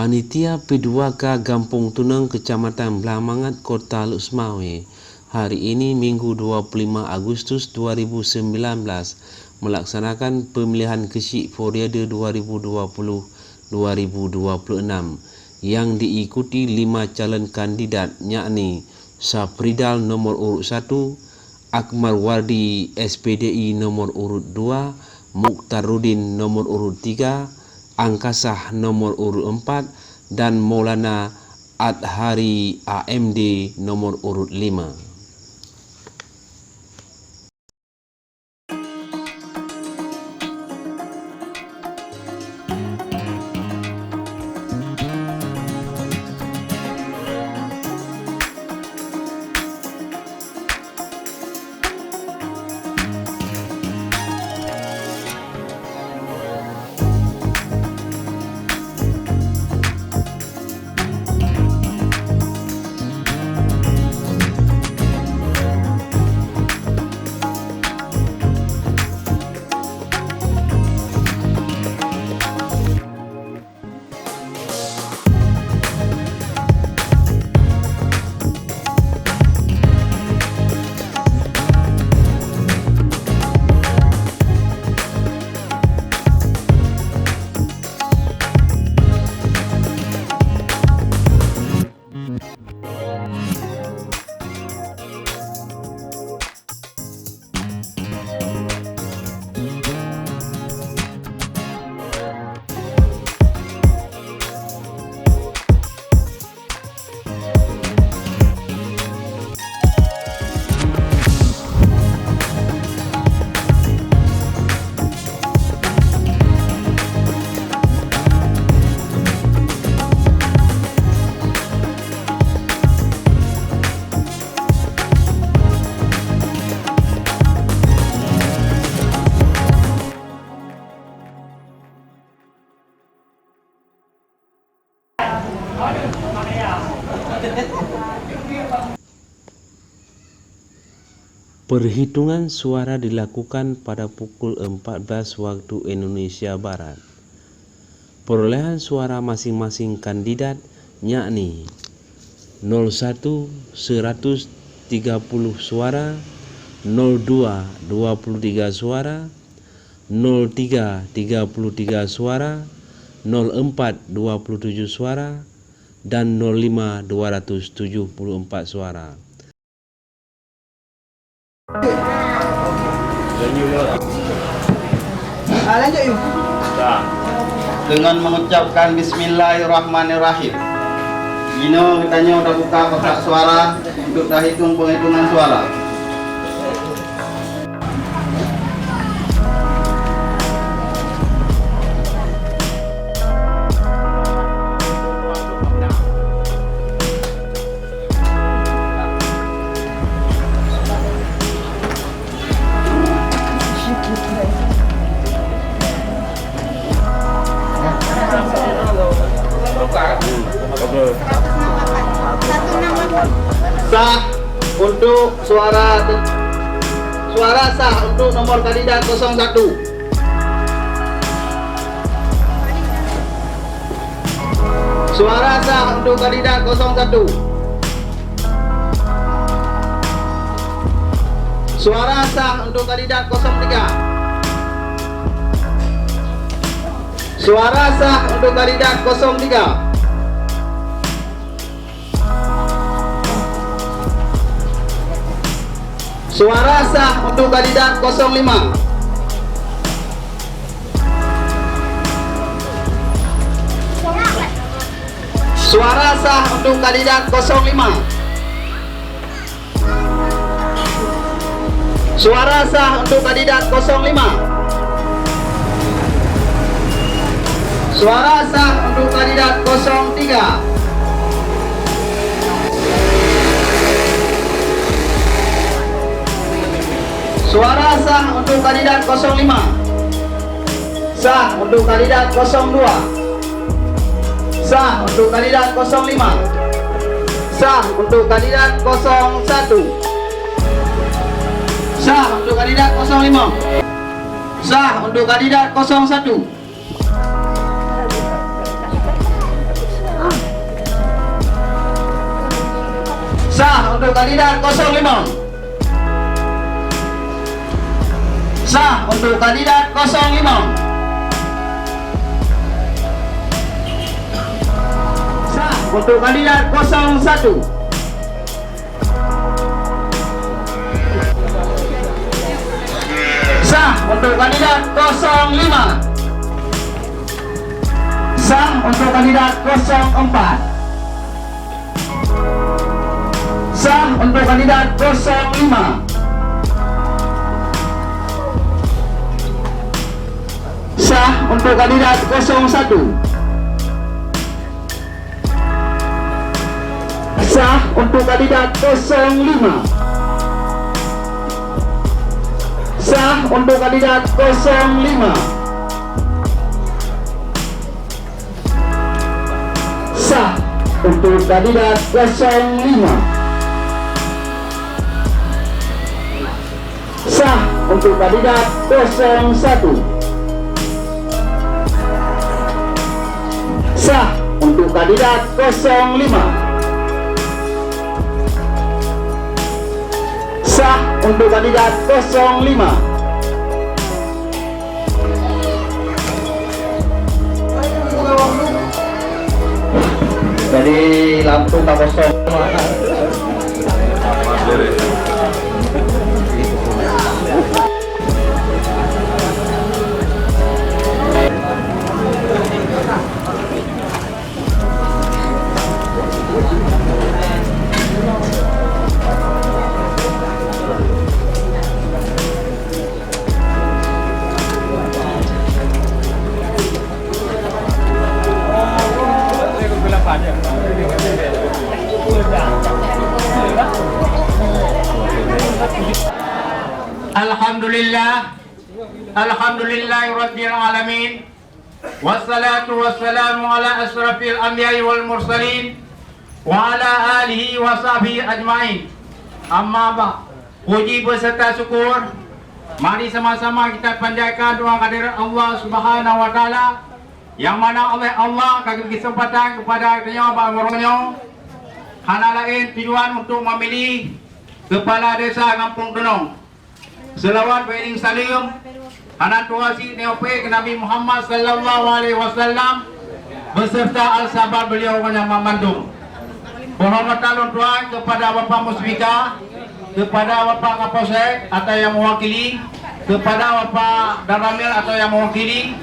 Panitia P2K Gampung Tunang Kecamatan Blamangat Kota Lusmawe hari ini Minggu 25 Agustus 2019 melaksanakan pemilihan Kesyik Periode 2020-2026 yang diikuti 5 calon kandidat, yakni Sapridal nomor urut 1, Akmal Wardi SPDI nomor urut 2, Mukhtarudin nomor urut 3, Angkasah nomor urut 4 dan Maulana Adhari AMD nomor urut 5. Perhitungan suara dilakukan pada pukul 14 waktu Indonesia Barat. Perolehan suara masing-masing kandidat yakni 01 130 suara, 02 23 suara, 03 33 suara, 04 27 suara dan 05 274 suara. Lanjut yuk. Dengan mengucapkan Bismillahirrahmanirrahim. Gino kitanya udah buka kotak suara untuk dah hitung penghitungan suara. Sah untuk suara sah untuk nomor kandidat 01. Suara sah untuk kandidat 01. Suara sah untuk kandidat 03. Suara sah untuk kandidat 03. Suara sah untuk kandidat 05. Suara sah untuk kandidat 05. Suara sah untuk kandidat 05. Suara sah untuk kandidat 03. Suara sah untuk kandidat 05. Sah untuk kandidat 02. Sah untuk kandidat 05. Sah untuk kandidat 01. Sah untuk kandidat 05. Sah untuk kandidat 01. Sah untuk kandidat 05. Sah untuk kandidat 05. Sah untuk kandidat 01. Sah untuk kandidat 05. Sah untuk kandidat 04. Sah untuk kandidat 05. Sah untuk kandidat 01. Sah untuk kandidat 05. Sah untuk kandidat 05. Sah untuk kandidat 05. Sah untuk kandidat 01. Sah untuk kandidat 05. Sah untuk kandidat 05. Jadi lampu tak kosong. Alhamdulillah, alhamdulillahirabbil alamin. Wassalatu wassalamu ala asrafil anbiya'i wal mursalin wa ala alihi wa sahbihi ajmain. Amma ba'd. Puji beserta syukur, mari sama-sama kita panjatkan doa kehadirat Allah Subhanahu wa taala, yang mana oleh Allah bagi kesempatan kepada kita bangornya hana lain tujuan untuk memilih kepala desa Kampung Tunong. Selawat beriring salim hana tuasi neope ke Nabi Muhammad sallallahu alaihi wasallam beserta al-sahabat beliau yang memandung. Penghormatan Tuhan kepada Bapak Musbika, kepada Bapak Kapolsek atau yang mewakili, kepada Bapak Daramil atau yang mewakili,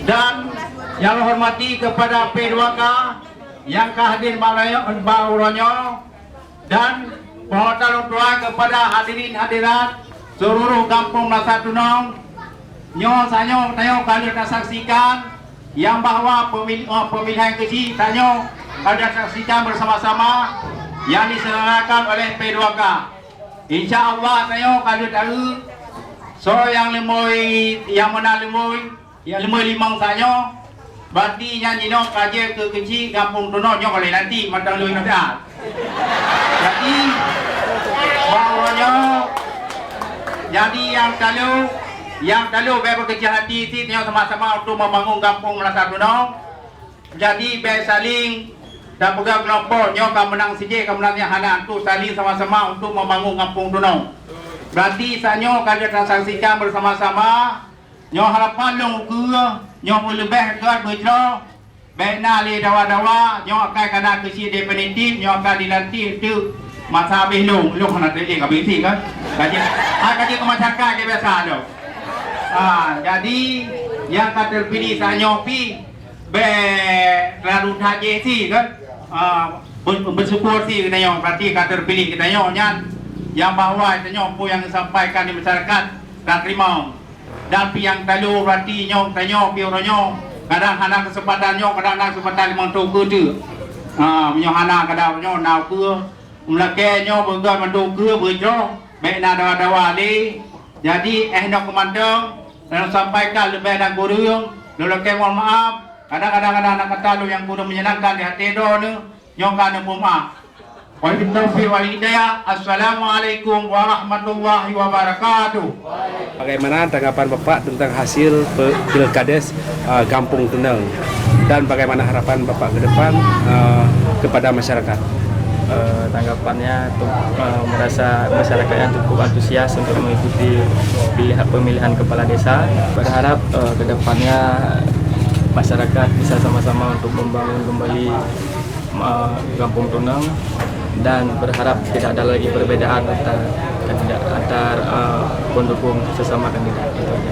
dan yang hormati kepada P2K yang kehadir bauronyo, dan penghormatan Tuhan kepada hadirin hadirat seluruh Kampung Desa Tunong. Nyo sanyo tayo kalian saksikan yang bahwa pemilihan kecil tayo kalian saksikan bersama-sama yang diselenggarakan oleh P2K. Insya Allah tayo kalian tahu so yang lemoi yang mana lemoi yang lemoi limang sanyo berarti nyanyi no kaje ke kecil Kampung Tunong nyo kalau nanti matang lui nanti. Jadi bahwanya jadi yang kalau berkecil hati sih sama-sama untuk membangun Kampung Desa Tunong. Jadi baik saling dan pegang kelompok nyo kamu menang siji kamu menang yang hana tu saling sama-sama untuk membangun Kampung Tunong. Berarti sanyo kalian transaksikan bersama-sama nyo harapan long ke nyo lebih kuat berjro baik nali dawa-dawa nyo akan kena kesi definitif nyo akan dilantik itu masa habis long hana terjadi kabeh kan. Kaji ke masyarakat dia biasa tu. Jadi yang terpilih sanyo pi lalu haji si kan bersyukur si kita yang berarti terpilih kita yang bahwa kita pun yang disampaikan di masyarakat dan terima dan pi yang talu berarti tanyo pi oronyo kadang-kadang kesempatan kadang-kadang kesempatan limang tu ke tu hana kadang-kadang nau ke mulake bergai mandu ke berjro baik dawa-dawa li. Jadi nak komandang dan sampaikan lebih dan gurung lalu mohon maaf kadang-kadang anak kata lu yang kurang menyenangkan di hati do ni nyongkan dan maaf. Wabillahi taufiq wal hidayah. Assalamualaikum warahmatullahi wabarakatuh. Bagaimana tanggapan Bapak tentang hasil Pilkades Kampung Tunong dan bagaimana harapan Bapak ke depan kepada masyarakat? tanggapannya merasa masyarakatnya cukup antusias untuk mengikuti pemilihan kepala desa. Berharap kedepannya masyarakat bisa sama-sama untuk membangun kembali Kampung Tunang, dan berharap tidak ada lagi perbedaan antar pendukung sesama kandidat. Itu aja.